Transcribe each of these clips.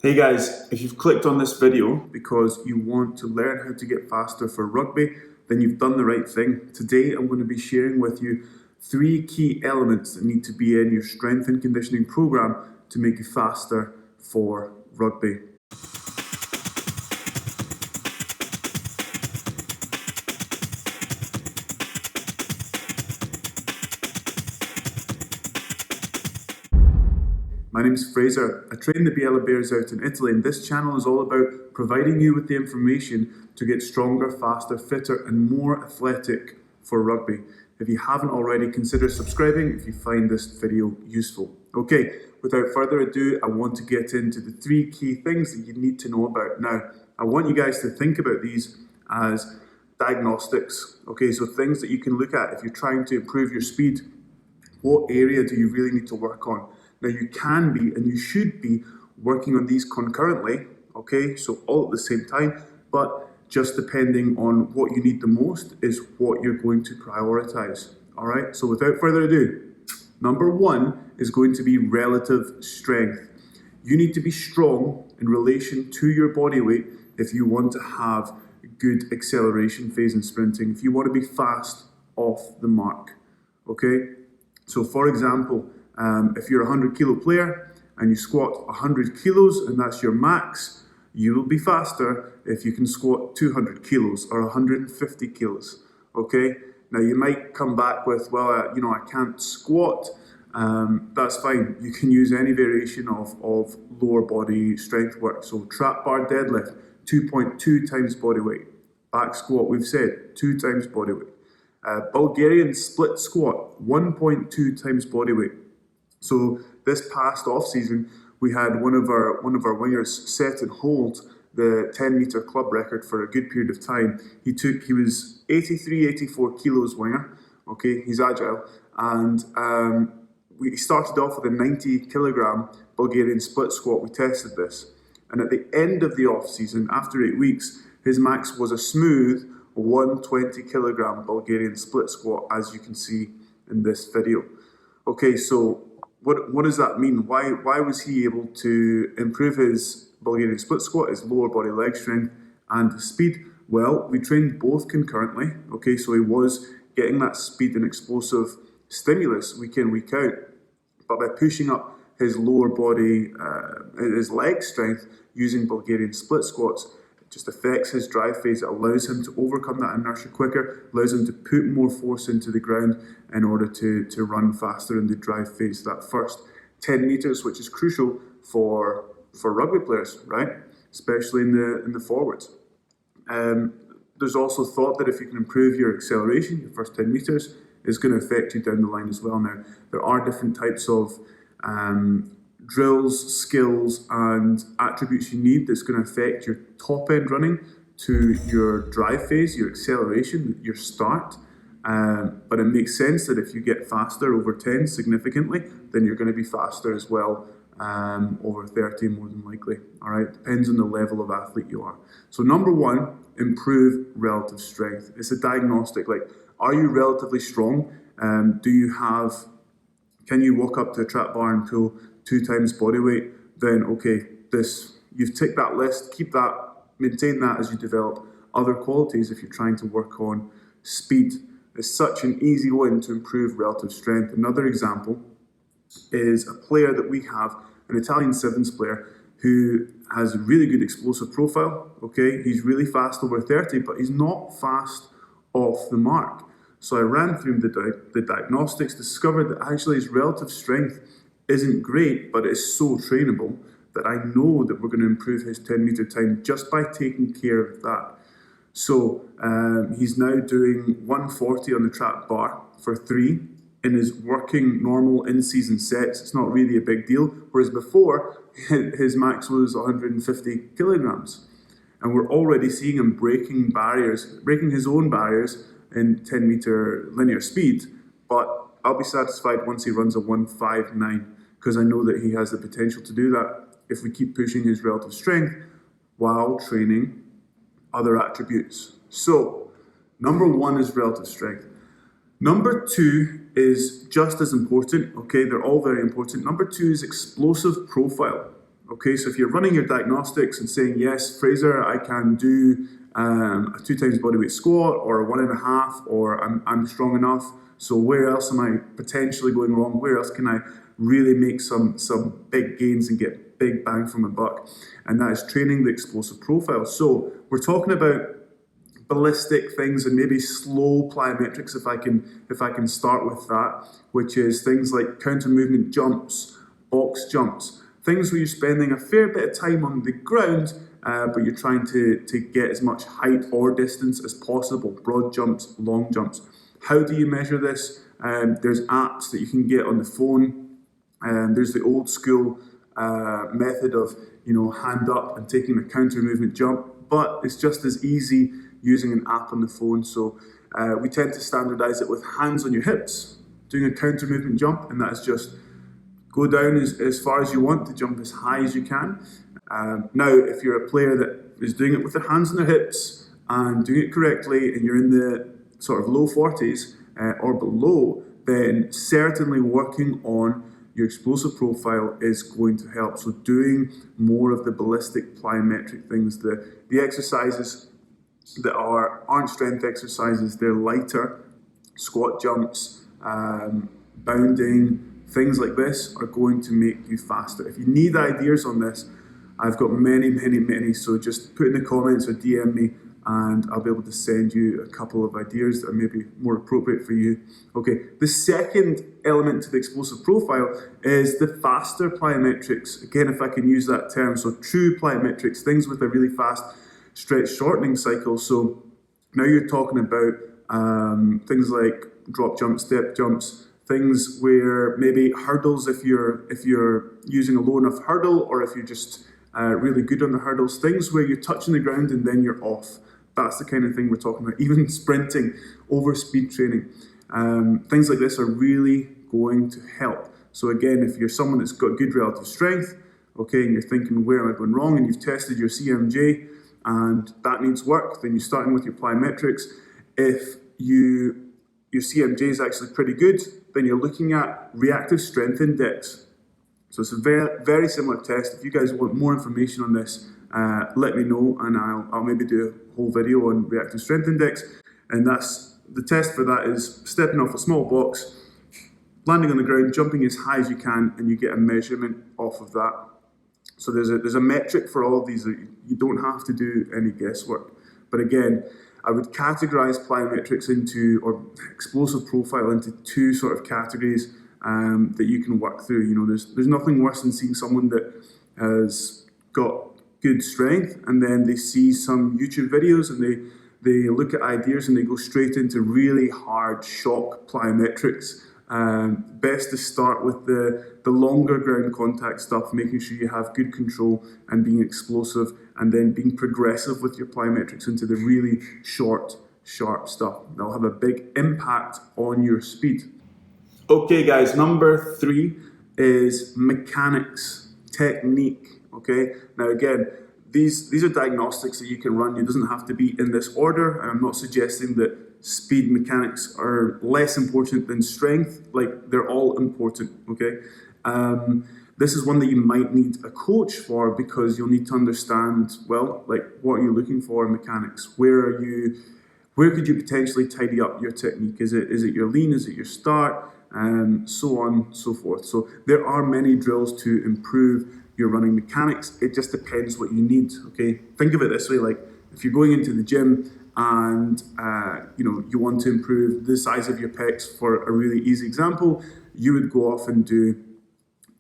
Hey guys, if you've clicked on this video because you want to learn how to get faster for rugby, then you've done the right thing. Today I'm going to be sharing with you 3 key elements that need to be in your strength and conditioning program to make you faster for rugby. My name's Fraser. I train the Biella Bears out in Italy, and this channel is all about providing you with the information to get stronger, faster, fitter and more athletic for rugby. If you haven't already, consider subscribing if you find this video useful. Okay, without further ado, I want to get into the 3 key things that you need to know about. Now, I want you guys to think about these as diagnostics. Okay, so things that you can look at if you're trying to improve your speed. What area do you really need to work on? Now you can be and you should be working on these concurrently, okay, so all at the same time, but just depending on what you need the most is what you're going to prioritize, all right? So without further ado, number 1 is going to be relative strength. You need to be strong in relation to your body weight if you want to have good acceleration phase in sprinting, if you want to be fast off the mark, okay? So for example, if you're a 100 kilo player and you squat 100 kilos and that's your max, you will be faster if you can squat 200 kilos or 150 kilos, okay? Now you might come back with, well, I can't squat. That's fine. You can use any variation of lower body strength work. So trap bar deadlift, 2.2 times body weight. Back squat, we've said, 2 times body weight. Bulgarian split squat, 1.2 times body weight. So this past off season, we had one of our wingers set and hold the 10-meter club record for a good period of time. He was 83, 84 kilos winger. Okay, he's agile, and we started off with a 90 kilogram Bulgarian split squat. We tested this, and at the end of the off season, after 8 weeks, his max was a smooth 120 kilogram Bulgarian split squat, as you can see in this video. Okay, so what does that mean? Why was he able to improve his Bulgarian split squat, his lower body leg strength and his speed? Well, we trained both concurrently. Okay, so he was getting that speed and explosive stimulus week in, week out, but by pushing up his lower body, his leg strength using Bulgarian split squats, it just affects his drive phase. It allows him to overcome that inertia quicker, allows him to put more force into the ground in order to run faster in the drive phase, that first 10 meters, which is crucial for rugby players, right? Especially in the forwards. There's also thought that if you can improve your acceleration, your first 10 meters, is going to affect you down the line as well. Now, there are different types of drills, skills and attributes you need that's going to affect your top end running to your drive phase, your acceleration, your start. But it makes sense that if you get faster over 10 significantly, then you're going to be faster as well over 30 more than likely. All right, depends on the level of athlete you are. So number 1, improve relative strength. It's a diagnostic. Like, are you relatively strong? Can you walk up to a trap bar and pull 2 times body weight? Then okay, you've ticked that list. Keep that, maintain that as you develop other qualities. If you're trying to work on speed, it's such an easy one to improve relative strength. Another example is a player that we have, an Italian sevens player who has a really good explosive profile. Okay, he's really fast over 30, but he's not fast off the mark. So I ran through the diagnostics, discovered that actually his relative strength isn't great, but it's so trainable that I know that we're going to improve his 10-meter time just by taking care of that. So he's now doing 140 on the trap bar for 3 in his working normal in-season sets. It's not really a big deal, whereas before his max was 150 kilograms. And we're already seeing him breaking his own barriers in 10-meter linear speed, but I'll be satisfied once he runs a 159 because I know that he has the potential to do that if we keep pushing his relative strength while training other attributes. So number 1 is relative strength. Number 2 is just as important. Okay, they're all very important. Number 2 is explosive profile. Okay, so if you're running your diagnostics and saying, yes, Fraser, I can do a 2 times bodyweight squat or a 1.5, or I'm strong enough, so where else am I potentially going wrong? Where else can I really make some big gains and get big bang for my buck? And that is training the explosive profile. So we're talking about ballistic things and maybe slow plyometrics, if I can start with that, which is things like counter movement jumps, box jumps, things where you're spending a fair bit of time on the ground, but you're trying to get as much height or distance as possible. Broad jumps, long jumps. How do you measure this? There's apps that you can get on the phone. There's the old school method of hand up and taking a counter movement jump, but it's just as easy using an app on the phone. So we tend to standardize it with hands on your hips, doing a counter movement jump, and that is just go down as far as you want to jump as high as you can. Now, if you're a player that is doing it with their hands on their hips and doing it correctly, and you're in the sort of low 40s or below, then certainly working on your explosive profile is going to help. So doing more of the ballistic plyometric things, the exercises that aren't strength exercises, they're lighter, squat jumps, bounding, things like this are going to make you faster. If you need ideas on this, I've got many, so just put in the comments or DM me and I'll be able to send you a couple of ideas that are maybe more appropriate for you. Okay, the second element to the explosive profile is the faster plyometrics. Again, if I can use that term, so true plyometrics, things with a really fast stretch shortening cycle. So now you're talking about things like drop jumps, step jumps, things where maybe hurdles, if you're using a low enough hurdle, or if you're just really good on the hurdles, things where you're touching the ground and then you're off. That's the kind of thing we're talking about. Even sprinting, over speed training. Things like this are really going to help. So again, if you're someone that's got good relative strength, okay, and you're thinking, where am I going wrong? And you've tested your CMJ and that needs work, then you're starting with your plyometrics. If your CMJ is actually pretty good, then you're looking at reactive strength index. So it's a very, very similar test. If you guys want more information on this, let me know, and I'll maybe do a whole video on reactive strength index. And that's the test for that is stepping off a small box, landing on the ground, jumping as high as you can, and you get a measurement off of that. So there's a metric for all of these. You don't have to do any guesswork. But again, I would categorize plyometrics into, or explosive profile into, two sort of categories that you can work through. There's nothing worse than seeing someone that has got good strength and then they see some YouTube videos and they look at ideas and they go straight into really hard shock plyometrics. Best to start with the longer ground contact stuff, making sure you have good control and being explosive, and then being progressive with your plyometrics into the really short, sharp stuff. That'll have a big impact on your speed. Okay guys, number 3 is mechanics, technique. Okay, now again, these are diagnostics that you can run. It doesn't have to be in this order, and I'm not suggesting that speed mechanics are less important than strength. Like, they're all important, okay? This is one that you might need a coach for, because you'll need to understand, well, like, what are you looking for in mechanics? Where could you potentially tidy up your technique? Is it your lean? Is it your start? So on, so forth. So there are many drills to improve your running mechanics. It just depends what you need, okay? Think of it this way, like, if you're going into the gym and you want to improve the size of your pecs, for a really easy example, you would go off and do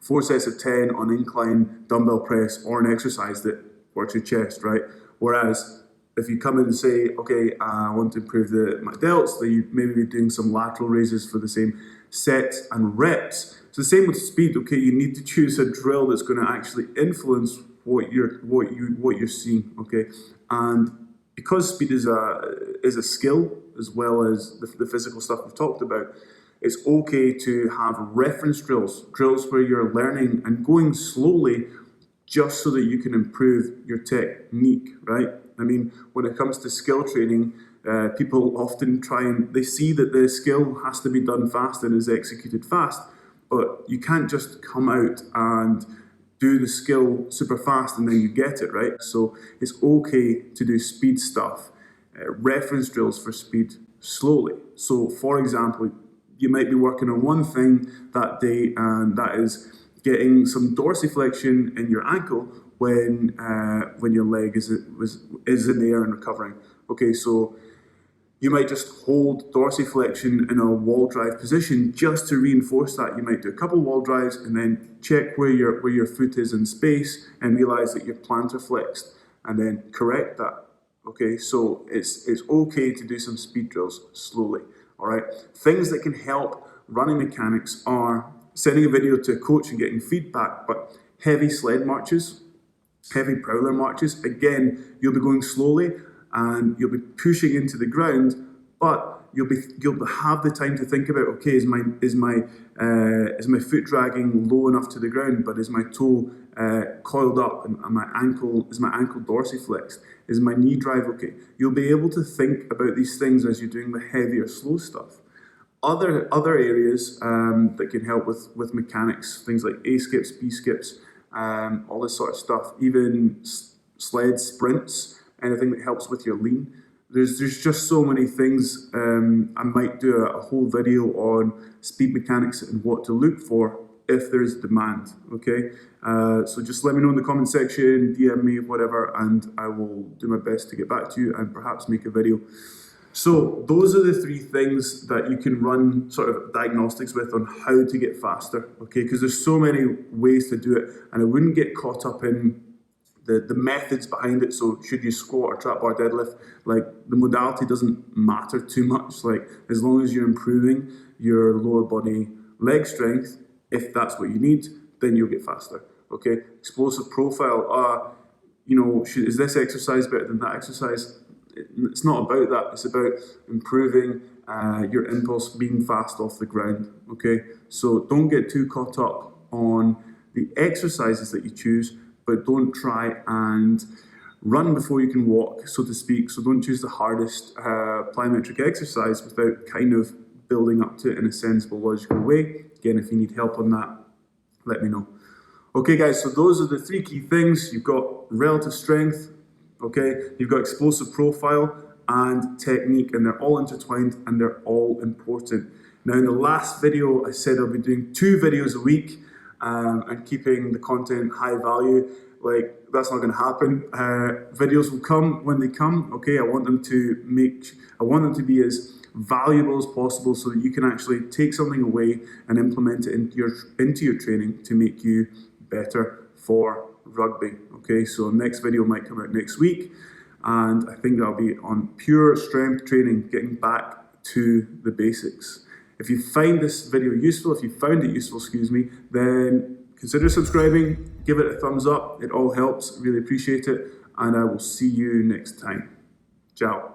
4 sets of 10 on incline dumbbell press, or an exercise that works your chest, right? Whereas if you come in and say, okay, I want to improve my delts, then you maybe be doing some lateral raises for the same sets and reps. So the same with speed, okay? You need to choose a drill that's going to actually influence what you're seeing, okay? And because speed is a skill, as well as the physical stuff we've talked about, it's okay to have reference drills where you're learning and going slowly, just so that you can improve your technique, right? I mean, when it comes to skill training, people often they see that the skill has to be done fast and is executed fast, but you can't just come out and do the skill super fast and then you get it, right? So it's okay to do speed stuff, reference drills for speed slowly. So for example, you might be working on one thing that day, and that is getting some dorsiflexion in your ankle when your leg is in the air and recovering. Okay, so you might just hold dorsiflexion in a wall drive position just to reinforce that. You might do a couple wall drives and then check where your foot is in space and realize that your plantar flexed, and then correct that. Okay, so it's okay to do some speed drills slowly. All right, things that can help running mechanics are sending a video to a coach and getting feedback, but heavy sled marches, heavy prowler marches. Again, you'll be going slowly and you'll be pushing into the ground, but you'll have the time to think about, okay, is my foot dragging low enough to the ground, but is my toe coiled up, and is my ankle dorsiflexed? Is my knee drive okay? You'll be able to think about these things as you're doing the heavier slow stuff. Other areas that can help with mechanics, things like A skips, B skips, all this sort of stuff, even sled sprints, anything that helps with your lean. There's just so many things. I might do a whole video on speed mechanics and what to look for if there's demand, okay? So just let me know in the comment section, DM me, whatever, and I will do my best to get back to you and perhaps make a video. So those are the three things that you can run sort of diagnostics with on how to get faster, okay? Because there's so many ways to do it, and I wouldn't get caught up in the methods behind it. So should you squat or trap bar deadlift? Like, the modality doesn't matter too much. Like, as long as you're improving your lower body leg strength, if that's what you need, then you'll get faster, okay? Explosive profile, is this exercise better than that exercise? It's not about that. It's about improving your impulse, being fast off the ground, okay? So don't get too caught up on the exercises that you choose, but don't try and run before you can walk, so to speak. So don't choose the hardest plyometric exercise without kind of building up to it in a sensible, logical way. Again, if you need help on that, let me know. Okay, guys, so those are the three key things. You've got relative strength, okay? You've got explosive profile and technique, and they're all intertwined and they're all important. Now, in the last video, I said I'll be doing 2 videos a week, and keeping the content high value. Like, that's not going to happen. Videos will come when they come. Okay, I want them to be as valuable as possible, so that you can actually take something away and implement it into your training to make you better for rugby. Okay, so next video might come out next week, and I think that'll be on pure strength training, getting back to the basics. If you find this video useful, then consider subscribing, give it a thumbs up. It all helps, really appreciate it, and I will see you next time. Ciao.